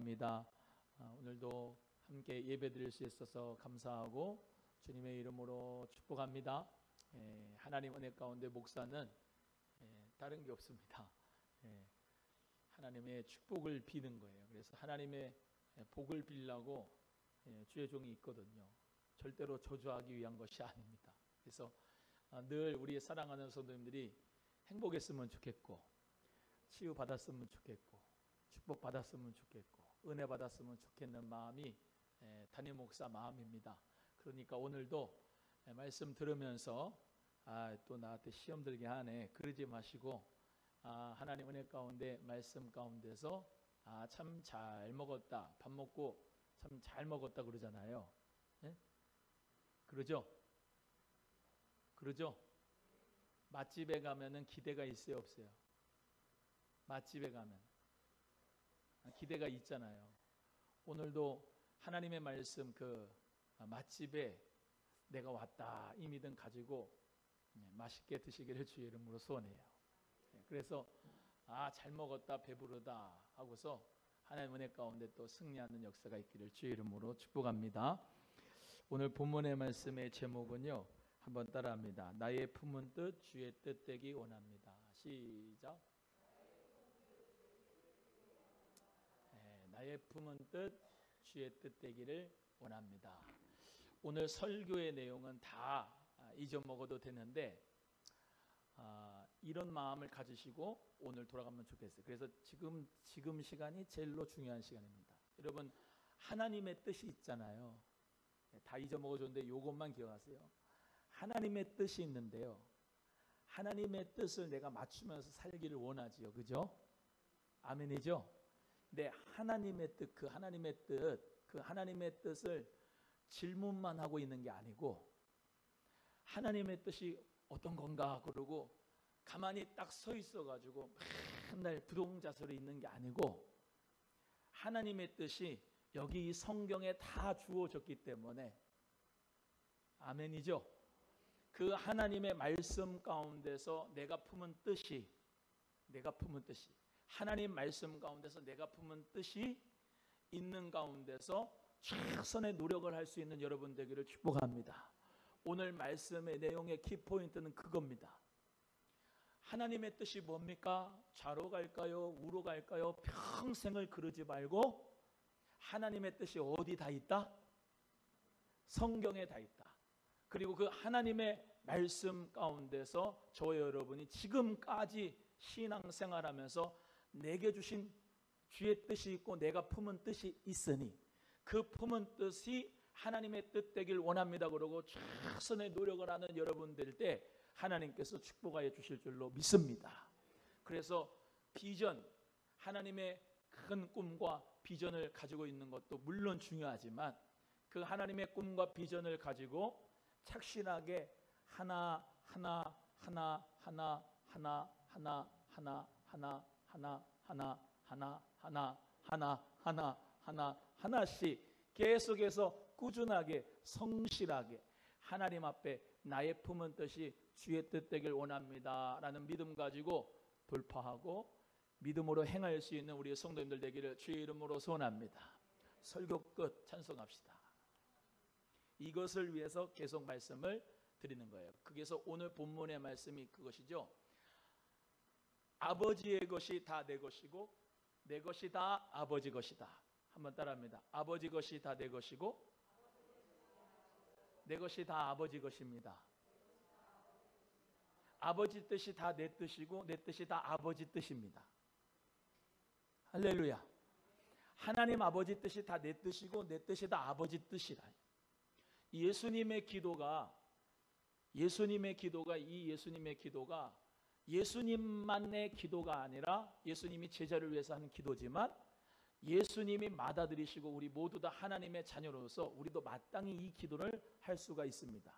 입니다. 오늘도 함께 예배드릴 수 있어서 감사하고 주님의 이름으로 축복합니다. 하나님 은혜 가운데 목사는 다른 게 없습니다. 하나님의 축복을 비는 거예요. 그래서 하나님의 복을 빌라고 주의 종이 있거든요. 절대로 저주하기 위한 것이 아닙니다. 그래서 늘 우리 사랑하는 성도님들이 행복했으면 좋겠고, 치유 받았으면 좋겠고, 축복 받았으면 좋겠고, 은혜 받았으면 좋겠는 마음이 담임 목사 마음입니다. 그러니까 오늘도 말씀 들으면서 또 나한테 시험 들게 하네 그러지 마시고, 하나님 은혜 가운데 말씀 가운데서 참 잘 먹었다, 밥 먹고 참 잘 먹었다 그러잖아요. 그러죠? 맛집에 가면은 기대가 있어요, 없어요? 맛집에 가면 기대가 있잖아요. 오늘도 하나님의 말씀 맛집에 내가 왔다 이 믿음 가지고 맛있게 드시기를 주의 이름으로 소원해요. 그래서 잘 먹었다, 배부르다 하고서 하나님 은혜 가운데 또 승리하는 역사가 있기를 주의 이름으로 축복합니다. 오늘 본문의 말씀의 제목은요, 한번 따라합니다. 나의 품은 뜻 주의 뜻 되기 원합니다. 시작. 나의 품은 뜻 주의 뜻 되기를 원합니다. 오늘 설교의 내용은 다 잊어먹어도 되는데 이런 마음을 가지시고 오늘 돌아가면 좋겠어요. 그래서 지금 시간이 제일로 중요한 시간입니다. 여러분, 하나님의 뜻이 있잖아요. 다 잊어먹어줬는데 이것만 기억하세요. 하나님의 뜻이 있는데요, 하나님의 뜻을 내가 맞추면서 살기를 원하지요. 그죠? 아멘이죠? 근데 하나님의 뜻, 그 하나님의 뜻을 질문만 하고 있는 게 아니고, 하나님의 뜻이 어떤 건가 그러고 가만히 딱 서 있어가지고 맨날 부동자설이 있는 게 아니고, 하나님의 뜻이 여기 이 성경에 다 주어졌기 때문에, 아멘이죠? 그 하나님의 말씀 가운데서 내가 품은 뜻이, 하나님 말씀 가운데서 내가 품은 뜻이 있는 가운데서 최선의 노력을 할 수 있는 여러분 되기를 축복합니다. 오늘 말씀의 내용의 키포인트는 그겁니다. 하나님의 뜻이 뭡니까? 좌로 갈까요? 우로 갈까요? 평생을 그러지 말고 하나님의 뜻이 어디 다 있다? 성경에 다 있다. 그리고 그 하나님의 말씀 가운데서 저와 여러분이 지금까지 신앙생활하면서 내게 주신 주의 뜻이 있고 내가 품은 뜻이 있으니 그 품은 뜻이 하나님의 뜻 되길 원합니다. 그러고 최선의 노력을 하는 여러분들 때 하나님께서 축복하여 주실 줄로 믿습니다. 그래서 비전, 하나님의 큰 꿈과 비전을 가지고 있는 것도 물론 중요하지만 그 하나님의 꿈과 비전을 가지고 착실하게 하나씩 계속해서 꾸준하게 성실하게 하나님 앞에 나의 품은 뜻이 주의 뜻 되길 원합니다 라는 믿음 가지고 돌파하고 믿음으로 행할 수 있는 우리 성도님들 되기를 주의 이름으로 소원합니다. 설교 끝 찬송합시다. 이것을 위해서 계속 말씀을 드리는 거예요. 그래서 오늘 본문의 말씀이 그것이죠. 아버지의 것이 다 내 것이고 내 것이 다 아버지 것이다. 한번 따라합니다. 아버지 것이 다 내 것이고 내 것이 다 아버지 것입니다. 아버지 뜻이 다 내 뜻이고 내 뜻이 다 아버지 뜻입니다. 할렐루야. 하나님 아버지 뜻이 다 내 뜻이고 내 뜻이 다 아버지 뜻이라. 예수님의 기도가 예수님만의 기도가 아니라 예수님이 제자를 위해서 하는 기도지만 예수님이 받아들이시고 우리 모두 다 하나님의 자녀로서 우리도 마땅히 이 기도를 할 수가 있습니다.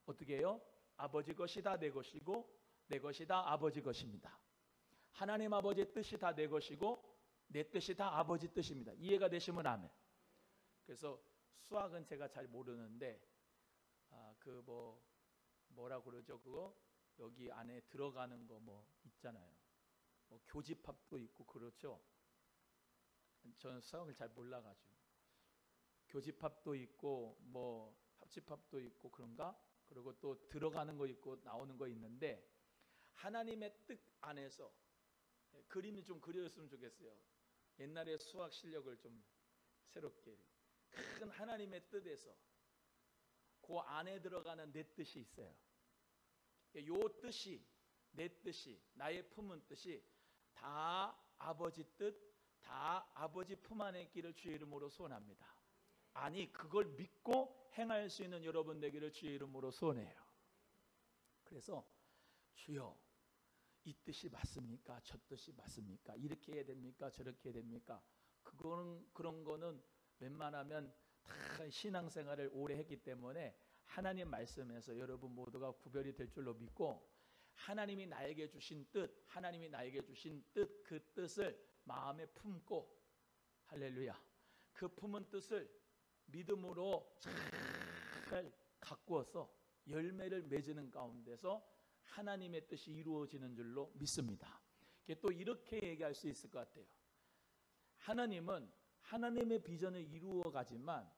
어떻게 해요? 아버지 것이 다 내 것이고 내 것이 다 아버지 것입니다. 하나님 아버지의 뜻이 다 내 것이고 내 뜻이 다 아버지 뜻입니다. 이해가 되시면 아멘. 그래서 수학은 제가 잘 모르는데 뭐라 그러죠? 그거 여기 안에 들어가는 거 뭐 있잖아요. 뭐 교집합도 있고 그렇죠. 저는 수학을 잘 몰라가지고 교집합도 있고 뭐 합집합도 있고 그런가? 그리고 또 들어가는 거 있고 나오는 거 있는데 하나님의 뜻 안에서 그림이 좀 그려졌으면 좋겠어요. 옛날에 수학 실력을 좀 새롭게 큰 하나님의 뜻에서 그 안에 들어가는 내 뜻이 있어요. 요 뜻이 내 뜻이 나의 품은 뜻이 다 아버지 뜻, 다 아버지 품 안에 있기를 주의 이름으로 소원합니다. 아니 그걸 믿고 행할 수 있는 여러분 되기를 주의 이름으로 소원해요. 그래서 주여 이 뜻이 맞습니까? 저 뜻이 맞습니까? 이렇게 해야 됩니까? 저렇게 해야 됩니까? 그런 거는 웬만하면 다 신앙생활을 오래 했기 때문에 하나님 말씀에서 여러분 모두가 구별이 될 줄로 믿고 하나님이 나에게 주신 뜻, 하나님이 나에게 주신 뜻, 그 뜻을 마음에 품고 할렐루야. 그 품은 뜻을 믿음으로 잘 가꾸어서 열매를 맺는 가운데서 하나님의 뜻이 이루어지는 줄로 믿습니다. 또 이렇게 얘기할 수 있을 것 같아요. 하나님은 하나님의 비전을 이루어 가지만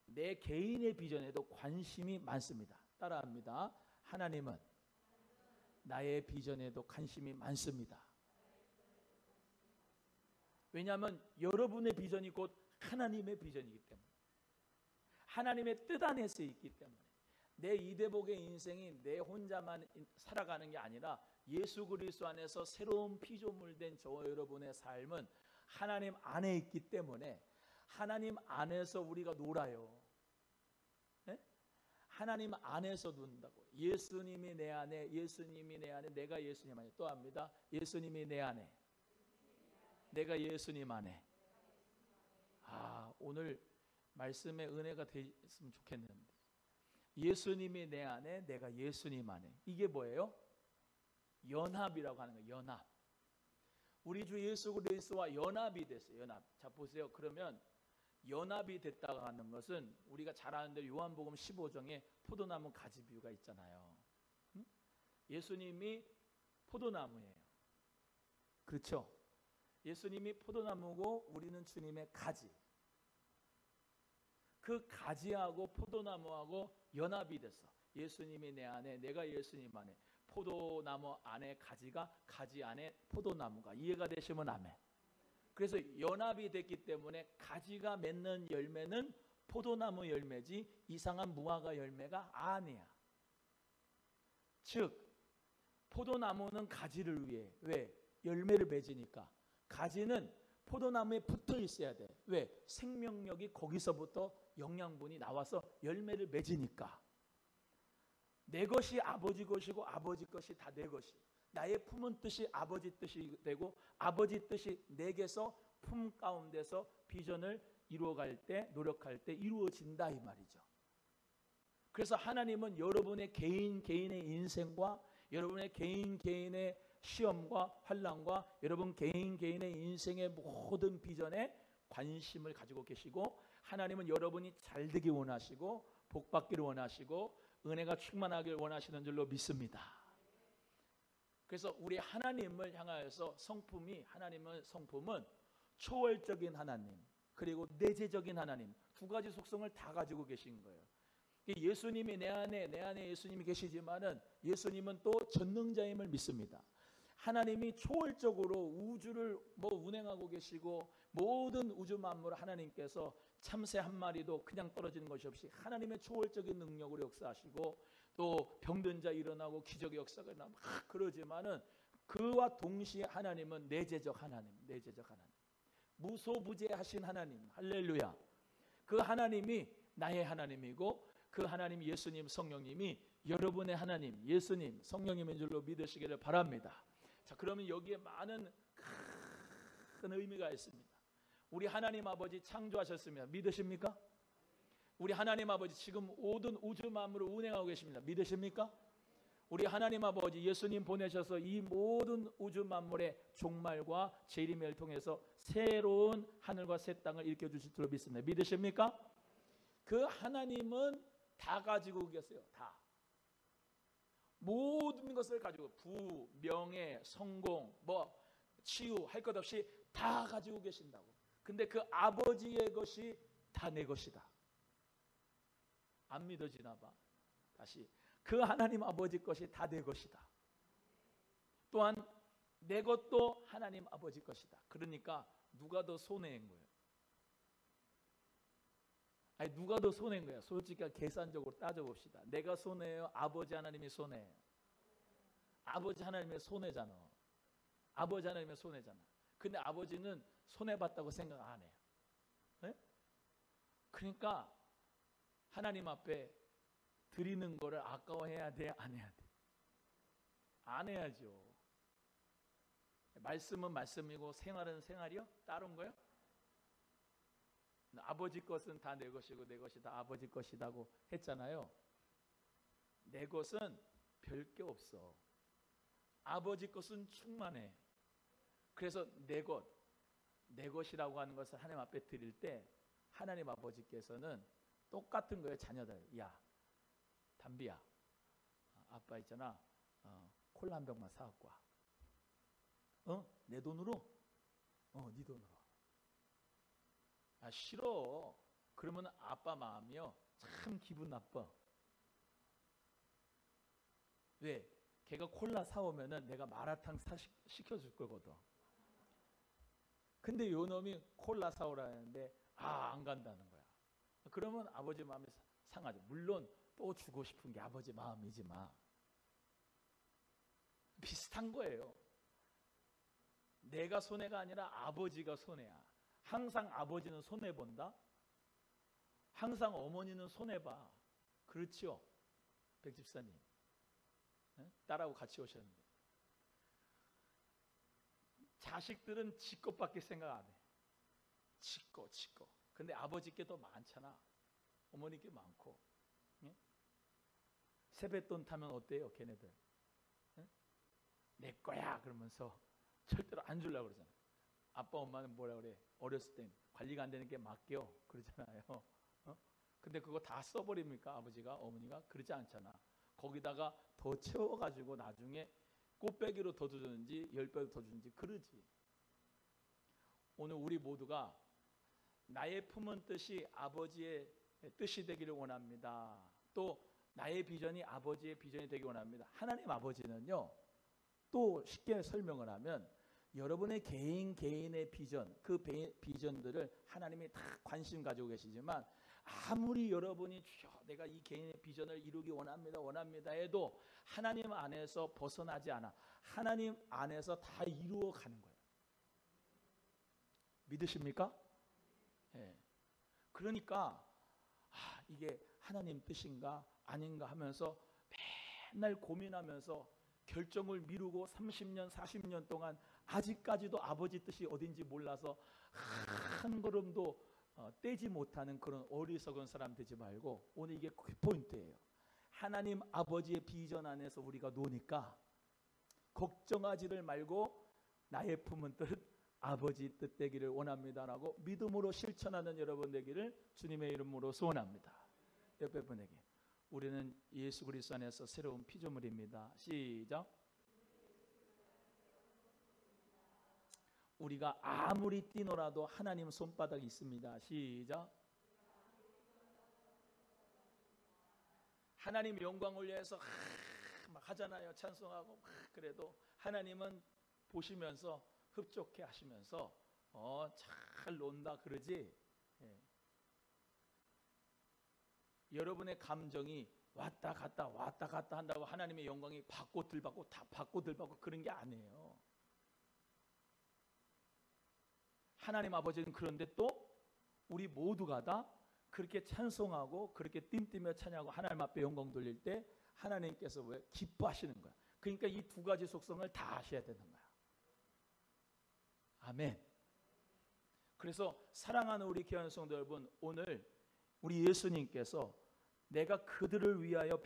내 개인의 비전에도 관심이 많습니다. 따라합니다. 하나님은 나의 비전에도 관심이 많습니다. 왜냐하면 여러분의 비전이 곧 하나님의 비전이기 때문에 하나님의 뜻 안에서 있기 때문에 내 이대복의 인생이 내 혼자만 살아가는 게 아니라 예수 그리스도 안에서 새로운 피조물 된 저와 여러분의 삶은 하나님 안에 있기 때문에 하나님 안에서 우리가 놀아요. 네? 하나님 안에서 논다고. 예수님이 내 안에, 예수님이 내 안에, 내가 예수님 안에. 또 합니다. 예수님이 내 안에, 내가 예수님 안에. 오늘 말씀의 은혜가 됐으면 좋겠는데 예수님이 내 안에, 내가 예수님 안에. 이게 뭐예요? 연합이라고 하는 거예요. 연합. 우리 주 예수 그리스도와 연합이 됐어요. 연합. 자 보세요. 그러면 연합이 됐다고 하는 것은 우리가 잘 아는데 요한복음 15장에 포도나무 가지 비유가 있잖아요. 예수님이 포도나무예요. 그렇죠? 예수님이 포도나무고 우리는 주님의 가지. 그 가지하고 포도나무하고 연합이 됐어. 예수님이 내 안에, 내가 예수님 안에. 포도나무 안에 가지가, 가지 안에 포도나무가. 이해가 되시면 아멘. 그래서 연합이 됐기 때문에 가지가 맺는 열매는 포도나무 열매지 이상한 무화과 열매가 아니야. 즉 포도나무는 가지를 위해. 왜? 열매를 맺으니까. 가지는 포도나무에 붙어 있어야 돼. 왜? 생명력이 거기서부터 영양분이 나와서 열매를 맺으니까. 내 것이 아버지 것이고 아버지 것이 다 내 것이. 나의 품은 뜻이 아버지 뜻이 되고 아버지 뜻이 내게서 품 가운데서 비전을 이루어갈 때, 노력할 때 이루어진다 이 말이죠. 그래서 하나님은 여러분의 개인의 인생과 여러분의 개인의 시험과 환난과 여러분 개인의 인생의 모든 비전에 관심을 가지고 계시고 하나님은 여러분이 잘 되기 원하시고 복 받기를 원하시고 은혜가 충만하길 원하시는 줄로 믿습니다. 그래서 우리 하나님을 향하여서 하나님의 성품은 초월적인 하나님 그리고 내재적인 하나님 두 가지 속성을 다 가지고 계신 거예요. 예수님이 내 안에 예수님이 계시지만은 예수님은 또 전능자임을 믿습니다. 하나님이 초월적으로 우주를 운행하고 계시고 모든 우주 만물을 하나님께서 참새 한 마리도 그냥 떨어지는 것이 없이 하나님의 초월적인 능력으로 역사하시고 또 병든 자 일어나고 기적의 역사가 일어나고 막 그러지만은 그와 동시에 하나님은 내재적 하나님 무소부재하신 하나님 할렐루야. 그 하나님이 나의 하나님이고 그 하나님 예수님 성령님이 여러분의 하나님 예수님 성령님인 줄로 믿으시기를 바랍니다. 자 그러면 여기에 많은 큰 의미가 있습니다. 우리 하나님 아버지 창조하셨습니다. 믿으십니까? 우리 하나님 아버지 지금 모든 우주 만물을 운행하고 계십니다. 믿으십니까? 우리 하나님 아버지 예수님 보내셔서 이 모든 우주 만물의 종말과 재림을 통해서 새로운 하늘과 새 땅을 일으켜주실 줄로 믿습니다. 믿으십니까? 그 하나님은 다 가지고 계세요. 다. 모든 것을 가지고 부, 명예, 성공, 치유 할 것 없이 다 가지고 계신다고. 근데 그 아버지의 것이 다 내 것이다. 안 믿어지나 봐. 다시 그 하나님 아버지 것이 다 내 것이다. 또한 내 것도 하나님 아버지 것이다. 그러니까 누가 더 손해인 거예요? 아니 누가 더 손해인 거야? 솔직히 계산적으로 따져봅시다. 내가 손해예요? 아버지 하나님이 손해예요? 아버지 하나님의 손해잖아. 아버지 하나님의 손해잖아. 근데 아버지는 손해봤다고 생각 안 해요. 네? 그러니까 하나님 앞에 드리는 거를 아까워해야 돼? 안 해야 돼? 안 해야죠. 말씀은 말씀이고 생활은 생활이요? 다른 거요? 아버지 것은 다 내 것이고 내 것이 다 아버지 것이라고 했잖아요. 내 것은 별 게 없어. 아버지 것은 충만해. 그래서 내 것이라고 하는 것을 하나님 앞에 드릴 때 하나님 아버지께서는 똑같은 거예요. 자녀들, 야 담비야, 아빠 있잖아, 콜라 한 병만 사갖고 와. 내 돈으로? 네 돈으로. 아 싫어. 그러면 아빠 마음이요 참 기분 나빠. 왜? 걔가 콜라 사오면은 내가 마라탕 시켜줄 거거든. 근데 요 놈이 콜라 사오라는데 안 간다는 거야. 그러면 아버지 마음이 상하죠. 물론 또 주고 싶은 게 아버지 마음이지만 비슷한 거예요. 내가 손해가 아니라 아버지가 손해야. 항상 아버지는 손해본다. 항상 어머니는 손해봐. 그렇죠? 백집사님. 네? 딸하고 같이 오셨는데 자식들은 지 것밖에 생각 안 해. 지 거. 근데 아버지께 더 많잖아. 어머니께 많고. 네? 세뱃돈 타면 어때요 걔네들? 네? 내 거야 그러면서 절대로 안 주려고 그러잖아. 아빠 엄마는 뭐라 그래? 어렸을 땐 관리가 안 되는 게 맡겨 그러잖아요. 근데 그거 다 써버립니까? 아버지가 어머니가? 그러지 않잖아. 거기다가 더 채워가지고 나중에 꽃배기로 더 주든지 10배로 더 주든지 그러지. 오늘 우리 모두가 나의 품은 뜻이 아버지의 뜻이 되기를 원합니다. 또 나의 비전이 아버지의 비전이 되기 원합니다. 하나님 아버지는요, 또 쉽게 설명을 하면 여러분의 개인의 비전, 그 비전들을 하나님이 다 관심 가지고 계시지만 아무리 여러분이 주여 내가 이 개인의 비전을 이루기 원합니다 해도 하나님 안에서 벗어나지 않아. 하나님 안에서 다 이루어 가는 거예요. 믿으십니까? 예. 그러니까 이게 하나님 뜻인가 아닌가 하면서 맨날 고민하면서 결정을 미루고 30년 40년 동안 아직까지도 아버지 뜻이 어딘지 몰라서 한 걸음도 떼지 못하는 그런 어리석은 사람 되지 말고 오늘 이게 그 포인트예요. 하나님 아버지의 비전 안에서 우리가 노니까 걱정하지를 말고 나의 품은 뜻 아버지 뜻 되기를 원합니다라고 믿음으로 실천하는 여러분 되기를 주님의 이름으로 소원합니다. 옆에 분에게 우리는 예수 그리스도 안에서 새로운 피조물입니다. 시작. 우리가 아무리 뛰노라도 하나님 손바닥이 있습니다. 시작. 하나님 영광을 위해서 막 하잖아요. 찬송하고 막 그래도 하나님은 보시면서 흡족해 하시면서 잘 논다 그러지. 예. 여러분의 감정이 왔다 갔다 한다고 하나님의 영광이 받고 들받고 다 받고 들받고 그런 게 아니에요. 하나님 아버지는 그런데 또 우리 모두가 다 그렇게 찬송하고 그렇게 띵뛰며 찬양하고 하나님 앞에 영광 돌릴 때 하나님께서 왜 기뻐하시는 거야. 그러니까 이 두 가지 속성을 다 하셔야 되는 거야. 아멘. 그래서 사랑하는 우리 귀한 성도 여러분, 오늘 우리 예수님께서 내가 그들을 위하여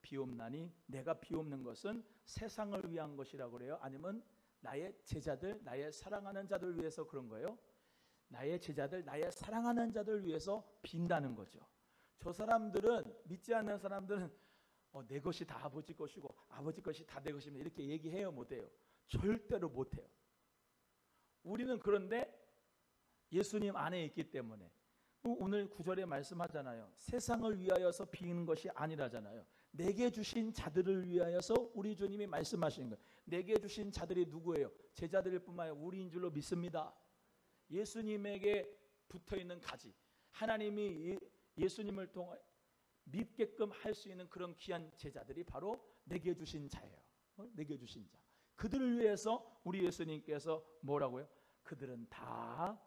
비옵나니 내가 비옵는 것은 세상을 위한 것이라고 그래요? 아니면 나의 제자들, 나의 사랑하는 자들 위해서 그런 거예요? 나의 제자들, 나의 사랑하는 자들 위해서 빈다는 거죠. 저 사람들은, 믿지 않는 사람들은 내 것이 다 아버지 것이고 아버지 것이 다 내 것입니다 이렇게 얘기해요? 못해요? 절대로 못해요. 우리는 그런데 예수님 안에 있기 때문에. 오늘 9절에 말씀하잖아요. 세상을 위하여서 비는 것이 아니라잖아요. 내게 주신 자들을 위하여서 우리 주님이 말씀하시는 거예요. 내게 주신 자들이 누구예요? 제자들일 뿐만 아니라 우리인 줄로 믿습니다. 예수님에게 붙어있는 가지, 하나님이 예수님을 통해 믿게끔 할 수 있는 그런 귀한 제자들이 바로 내게 주신 자예요. 내게 주신 자. 그들을 위해서 우리 예수님께서 뭐라고요? 그들은 다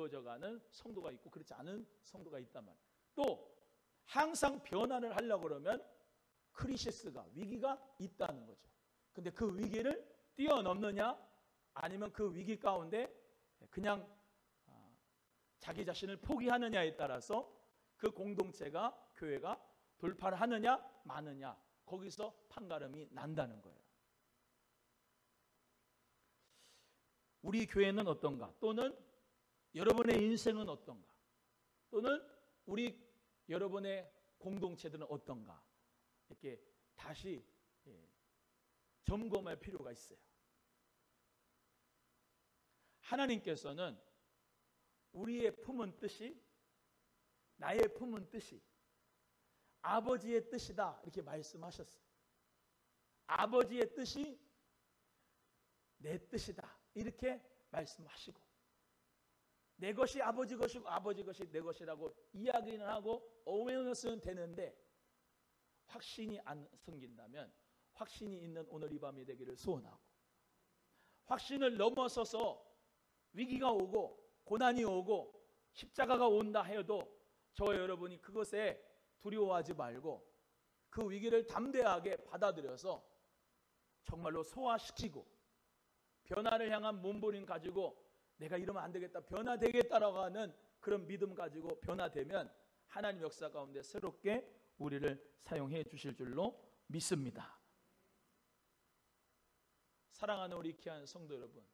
이루어져가는 성도가 있고 그렇지 않은 성도가 있단 말이에요. 또 항상 변화를 하려고 그러면 크리시스가, 위기가 있다는 거죠. 근데 그 위기를 뛰어넘느냐 아니면 그 위기 가운데 그냥 자기 자신을 포기하느냐에 따라서 그 공동체가, 교회가 돌파를 하느냐 마느냐, 거기서 판가름이 난다는 거예요. 우리 교회는 어떤가? 또는 여러분의 인생은 어떤가? 또는 여러분의 공동체들은 어떤가? 이렇게 다시 점검할 필요가 있어요. 하나님께서는 우리의 품은 뜻이, 나의 품은 뜻이 아버지의 뜻이다 이렇게 말씀하셨어요. 아버지의 뜻이 내 뜻이다 이렇게 말씀하시고, 내 것이 아버지 것이고 아버지 것이 내 것이라고 이야기는 하고 어웨어너스는 되는데 확신이 안 생긴다면 확신이 있는 오늘 이 밤이 되기를 소원하고, 확신을 넘어서서 위기가 오고 고난이 오고 십자가가 온다 해도 저와 여러분이 그것에 두려워하지 말고 그 위기를 담대하게 받아들여서 정말로 소화시키고 변화를 향한 몸부림 가지고 내가 이러면 안 되겠다, 변화되겠다라고 하는 그런 믿음 가지고 변화되면 하나님 역사 가운데 새롭게 우리를 사용해 주실 줄로 믿습니다. 사랑하는 우리 귀한 성도 여러분,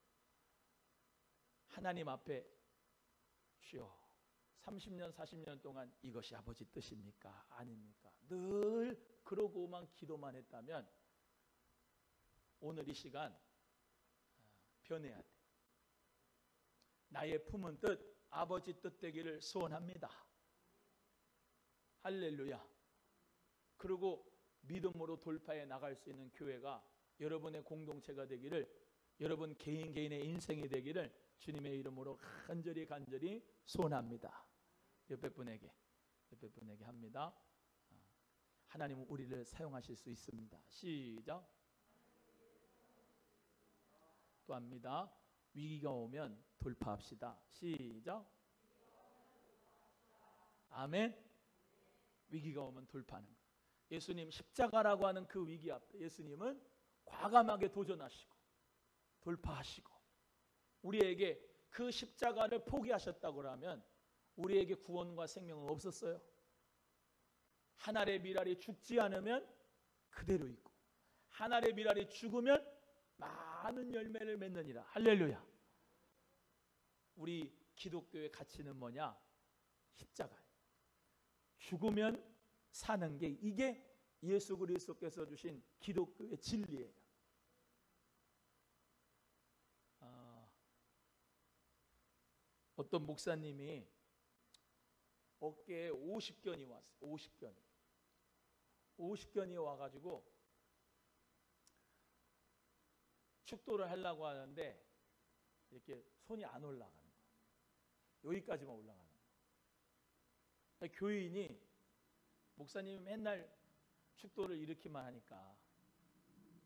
하나님 앞에 주여 30년 40년 동안 이것이 아버지 뜻입니까? 아닙니까? 늘 그러고만 기도만 했다면 오늘 이 시간 변해야 돼. 나의 품은 뜻, 아버지 뜻 되기를 소원합니다. 할렐루야. 그리고 믿음으로 돌파해 나갈 수 있는 교회가 여러분의 공동체가 되기를, 여러분 개인의 인생이 되기를 주님의 이름으로 간절히 소원합니다. 옆에 분에게 합니다. 하나님은 우리를 사용하실 수 있습니다. 시작. 또 합니다. 위기가 오면 돌파합시다. 시작. 아멘. 위기가 오면 돌파하는 거예요. 예수님 십자가라고 하는 그 위기 앞에 예수님은 과감하게 도전하시고 돌파하시고 우리에게 그 십자가를 포기하셨다고 하면 우리에게 구원과 생명은 없었어요. 한 알의 밀알이 죽지 않으면 그대로 있고 한 알의 밀알이 죽으면 많은 열매를 맺느니라. 할렐루야. 우리 기독교의 가치는 뭐냐? 십자가예요. 죽으면 사는 게, 이게 예수 그리스도께서 주신 기독교의 진리예요. 어떤 목사님이 어깨에 50견이 왔어요. 50견이 와가지고 축도를 하려고 하는데 이렇게 손이 안 올라가는 거예요. 여기까지만 올라가는 거예요. 교인이 목사님이 맨날 축도를 이렇게만 하니까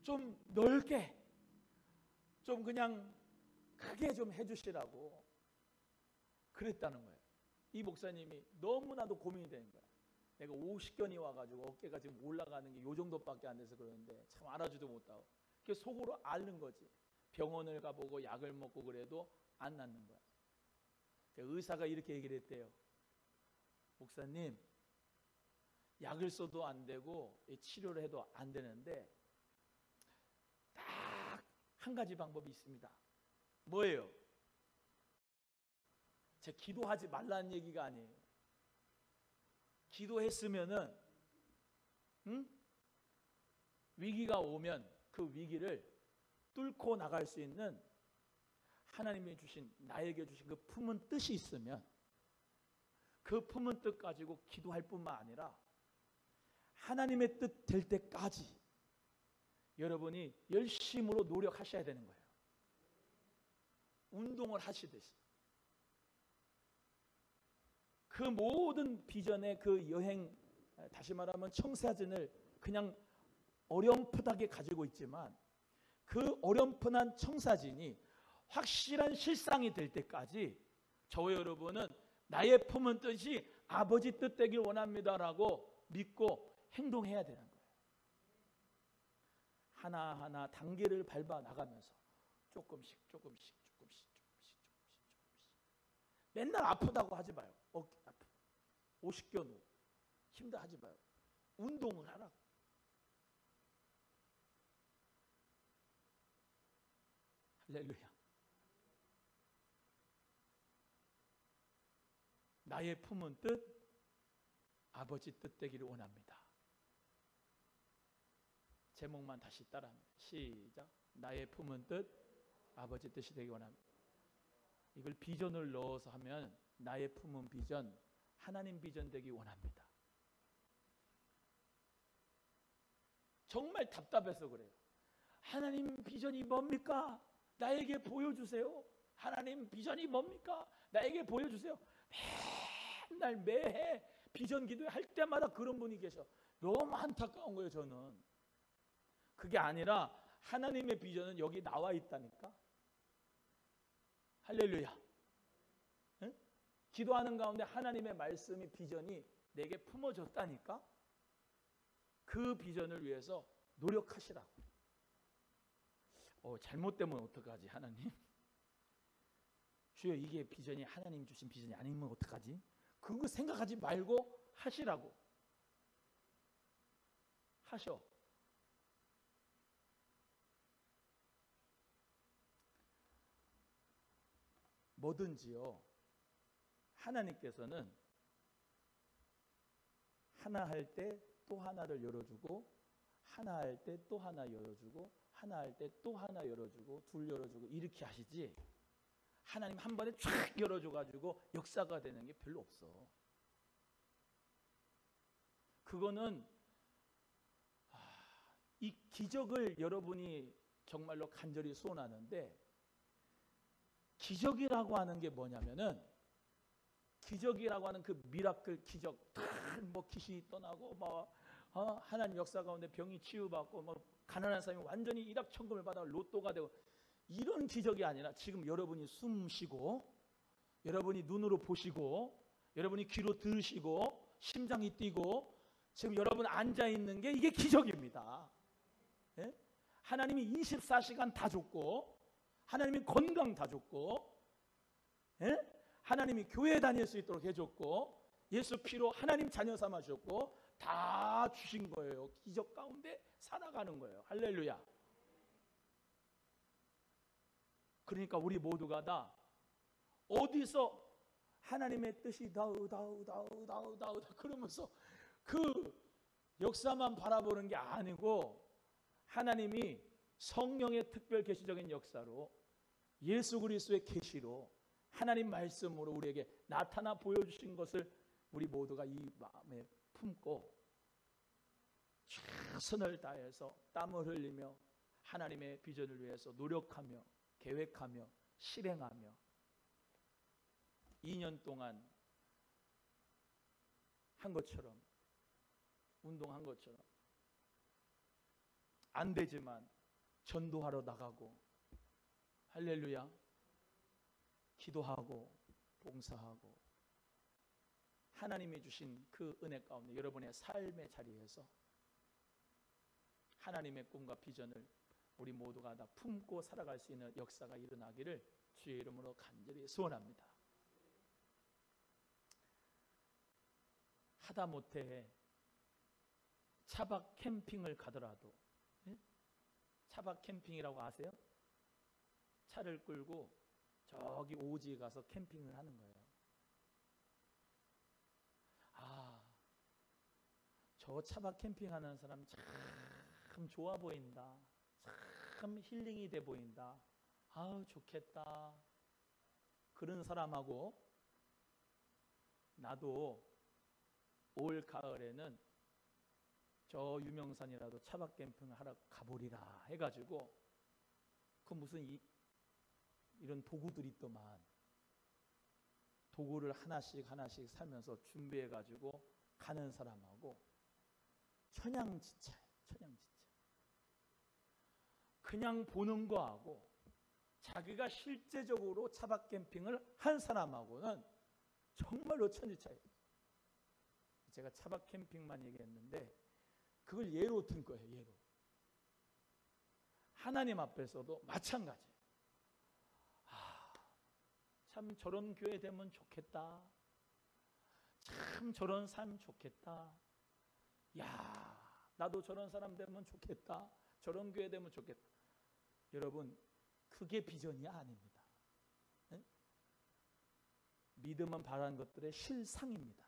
좀 넓게, 좀 그냥 크게 좀 해주시라고 그랬다는 거예요. 이 목사님이 너무나도 고민이 되는 거예요. 내가 50견이 와가지고 어깨가 지금 올라가는 게 요 정도밖에 안 돼서 그러는데 참 알아주도 못하고, 그게 속으로 앓는 거지. 병원을 가보고 약을 먹고 그래도 안 낫는 거야. 의사가 이렇게 얘기를 했대요. 목사님, 약을 써도 안 되고 치료를 해도 안 되는데 딱 한 가지 방법이 있습니다. 뭐예요? 제 기도하지 말라는 얘기가 아니에요. 기도했으면은 응? 위기가 오면 그 위기를 뚫고 나갈 수 있는 하나님이 주신, 나에게 주신 그 품은 뜻이 있으면 그 품은 뜻 가지고 기도할 뿐만 아니라 하나님의 뜻 될 때까지 여러분이 열심으로 노력하셔야 되는 거예요. 운동을 하시듯이. 그 모든 비전의 그 여행, 다시 말하면 청사진을 그냥 어렴풋하게 가지고 있지만 그 어렴풋한 청사진이 확실한 실상이 될 때까지 저와 여러분은 나의 품은 뜻이 아버지 뜻 되길 원합니다라고 믿고 행동해야 되는 거예요. 하나하나 단계를 밟아 나가면서 조금씩 맨날 아프다고 하지 마요. 어깨 아프 50견우 힘들어 하지 마요. 운동을 하라고. 할렐루야. 나의 품은 뜻 아버지 뜻 되기를 원합니다. 제목만 다시 따라합니다. 시작. 나의 품은 뜻 아버지 뜻이 되기 원합니다. 이걸 비전을 넣어서 하면 나의 품은 비전 하나님 비전 되기 원합니다. 정말 답답해서 그래요. 하나님 비전이 뭡니까? 나에게 보여주세요. 하나님 비전이 뭡니까? 나에게 보여주세요. 맨날 매해 비전 기도할 때마다 그런 분이 계셔. 너무 안타까운 거예요. 저는 그게 아니라 하나님의 비전은 여기 나와 있다니까. 할렐루야. 응? 기도하는 가운데 하나님의 말씀이 비전이 내게 품어졌다니까. 그 비전을 위해서 노력하시라고. 잘못되면 어떡하지 하나님? 주여 이게 비전이 하나님 주신 비전이 아니면 어떡하지? 그거 생각하지 말고 하시라고. 하셔. 뭐든지요. 하나님께서는 하나 할 때 또 하나를 열어주고 하나 할 때 또 하나 열어주고 하나 할 때 또 하나 열어주고 둘 열어주고 이렇게 하시지 하나님 한 번에 쫙 열어줘가지고 역사가 되는 게 별로 없어. 그거는 이 기적을 여러분이 정말로 간절히 소원하는데 기적이라고 하는 게 뭐냐면은 기적이라고 하는 그 미라클 기적 뭐 귀신이 떠나고 뭐 하나님 역사 가운데 병이 치유받고 뭐 가난한 사람이 완전히 일확천금을 받아 로또가 되고 이런 기적이 아니라 지금 여러분이 숨 쉬고 여러분이 눈으로 보시고 여러분이 귀로 들으시고 심장이 뛰고 지금 여러분 앉아 있는 게 이게 기적입니다. 예? 하나님이 24시간 다 줬고 하나님이 건강 다 줬고 예? 하나님이 교회 다닐 수 있도록 해줬고 예수 피로 하나님 자녀 삼아 주셨고 다 주신 거예요. 기적 가운데 살아가는 거예요. 할렐루야. 그러니까 우리 모두가 다 어디서 하나님의 뜻이 다우 그러면서 그 역사만 바라보는 게 아니고 하나님이 성령의 특별 계시적인 역사로 예수 그리스도의 계시로 하나님 말씀으로 우리에게 나타나 보여주신 것을 우리 모두가 이 마음에 품고 최선을 다해서 땀을 흘리며 하나님의 비전을 위해서 노력하며 계획하며 실행하며 2년 동안 한 것처럼 운동한 것처럼 안 되지만 전도하러 나가고 할렐루야 기도하고 봉사하고 하나님이 주신 그 은혜 가운데 여러분의 삶의 자리에서 하나님의 꿈과 비전을 우리 모두가 다 품고 살아갈 수 있는 역사가 일어나기를 주의 이름으로 간절히 소원합니다. 하다못해 차박 캠핑을 가더라도 차박 캠핑이라고 아세요? 차를 끌고 저기 오지에 가서 캠핑을 하는 거예요. 차박 캠핑하는 사람 참 좋아 보인다. 참 힐링이 돼 보인다. 아우 좋겠다. 그런 사람하고 나도 올 가을에는 저 유명산이라도 차박 캠핑을 하러 가보리라 해가지고 그 무슨 이런 도구들이 있더만 도구를 하나씩 살면서 준비해가지고 가는 사람하고 천양지차예요. 천양지차. 그냥 보는 거하고 자기가 실제적으로 차박 캠핑을 한 사람하고는 정말로 천지 차이예요. 제가 차박 캠핑만 얘기했는데 그걸 예로 든 거예요. 예로. 하나님 앞에서도 마찬가지예요. 참 저런 교회 되면 좋겠다. 참 저런 삶 좋겠다. 야, 나도 저런 사람 되면 좋겠다. 저런 교회 되면 좋겠다. 여러분, 그게 비전이 아닙니다. 네? 믿음은 바라는 것들의 실상입니다.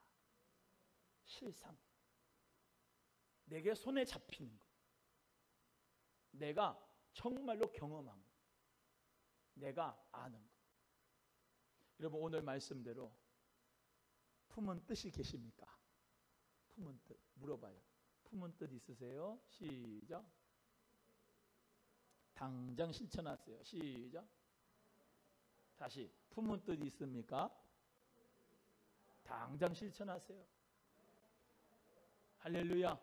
실상. 내게 손에 잡히는 것. 내가 정말로 경험한 것. 내가 아는 것. 여러분 오늘 말씀대로 품은 뜻이 계십니까? 품은 뜻 물어봐요. 품은 뜻 있으세요? 시작. 당장 실천하세요. 시작. 다시 품은 뜻 있습니까? 당장 실천하세요. 할렐루야.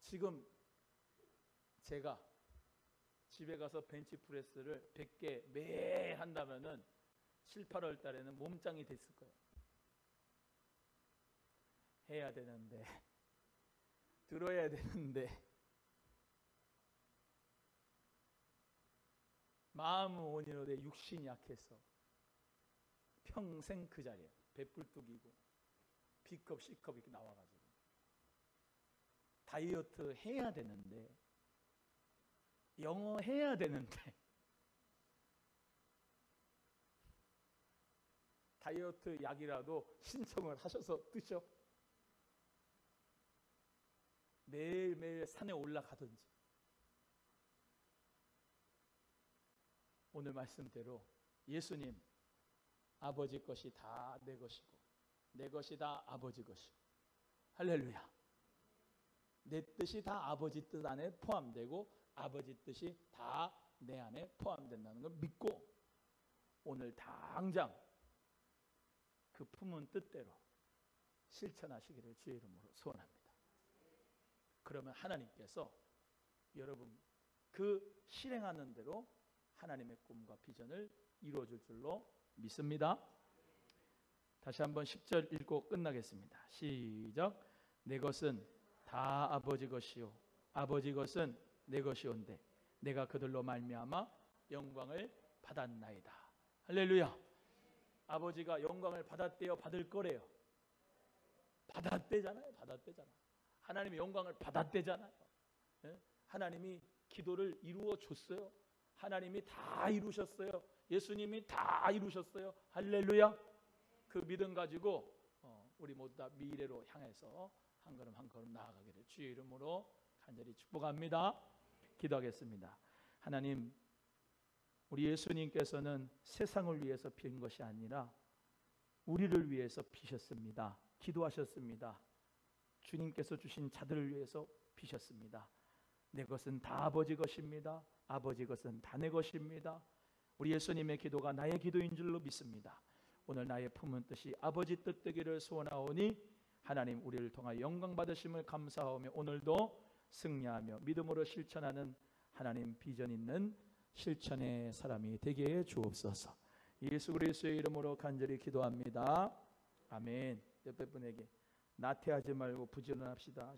지금 제가 집에 가서 벤치프레스를 100개 매일 한다면은 7, 8월 달에는 몸짱이 됐을 거예요. 해야 되는데 들어야 되는데 마음은 원인으로 내 육신이 약해서 평생 그 자리에 배불뚝이고 B컵, C컵 이렇게 나와가지고 다이어트 해야 되는데 영어 해야 되는데 다이어트 약이라도 신청을 하셔서 드셔. 매일매일 산에 올라가든지. 오늘 말씀대로 예수님 아버지 것이 다 내 것이고 내 것이 다 아버지 것이고 할렐루야. 내 뜻이 다 아버지 뜻 안에 포함되고 아버지 뜻이 다 내 안에 포함된다는 걸 믿고 오늘 당장 그 품은 뜻대로 실천하시기를 주의 이름으로 소원합니다. 그러면 하나님께서 여러분 그 실행하는 대로 하나님의 꿈과 비전을 이루어줄 줄로 믿습니다. 다시 한번 10절 읽고 끝나겠습니다. 시작. 내 것은 다 아버지 것이요 아버지 것은 내 것이온데 내가 그들로 말미암아 영광을 받았나이다. 할렐루야. 아버지가 영광을 받았대요? 받을 거래요? 받았대잖아요. 받았대잖아. 하나님이 영광을 받았대잖아요. 네? 하나님이 기도를 이루어 줬어요. 하나님이 다 이루셨어요. 예수님이 다 이루셨어요. 할렐루야. 그 믿음 가지고 우리 모두 다 미래로 향해서 한 걸음 한 걸음 나아가기를 주의 이름으로 간절히 축복합니다. 기도하겠습니다. 하나님, 우리 예수님께서는 세상을 위해서 빈 것이 아니라 우리를 위해서 비셨습니다. 기도하셨습니다. 주님께서 주신 자들을 위해서 비셨습니다. 내 것은 다 아버지 것입니다. 아버지 것은 다 내 것입니다. 우리 예수님의 기도가 나의 기도인 줄로 믿습니다. 오늘 나의 품은 뜻이 아버지 뜻 되기를 소원하오니 하나님 우리를 통하여 영광 받으심을 감사하며 오늘도 승리하며 믿음으로 실천하는 하나님 비전 있는 실천의 사람이 되게 해 주옵소서. 예수 그리스도의 이름으로 간절히 기도합니다. 아멘. 옆에 분에게 나태하지 말고 부지런합시다.